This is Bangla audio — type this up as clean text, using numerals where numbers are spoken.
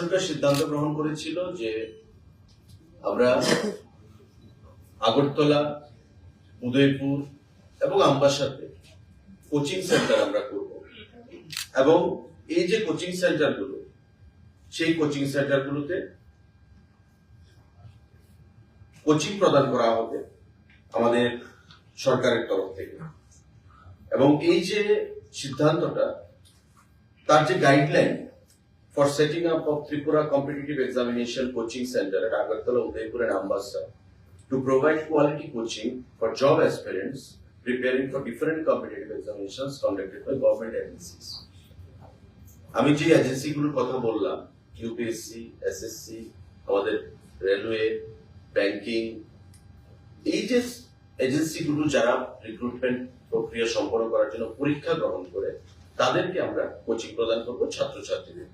সরকার সিদ্ধান্ত গ্রহণ করেছিল যে আমরা আগরতলা, উদয়পুর এবং আমবাসাতে কোচিং সেন্টার আমরা করব এবং এই যে কোচিং সেন্টারগুলো, সেই কোচিং সেন্টারগুলোতে কোচিং প্রদান করা হবে আমাদের সরকারের তরফ থেকে। এবং এই যে সিদ্ধান্তটা, তার যে guideline for setting up of Tripura competitive examination coaching center at Agartala, Udaipur and Ambassa to provide quality coaching for job aspirants preparing for different competitive examinations conducted by government agencies. আমি যে এজেন্সিগুলোর কথা বললাম, ইউপিএসসি, এসএসসি, আমাদের রেলওয়ে, ব্যাংকিং, এই যে এজেন্সিগুলো যারা রিক্রুটমেন্ট প্রক্রিয়া সম্পন্ন করার জন্য পরীক্ষা গ্রহণ করে, তাদেরকে আমরা কোচিং প্রদান করবো ছাত্রছাত্রীদের।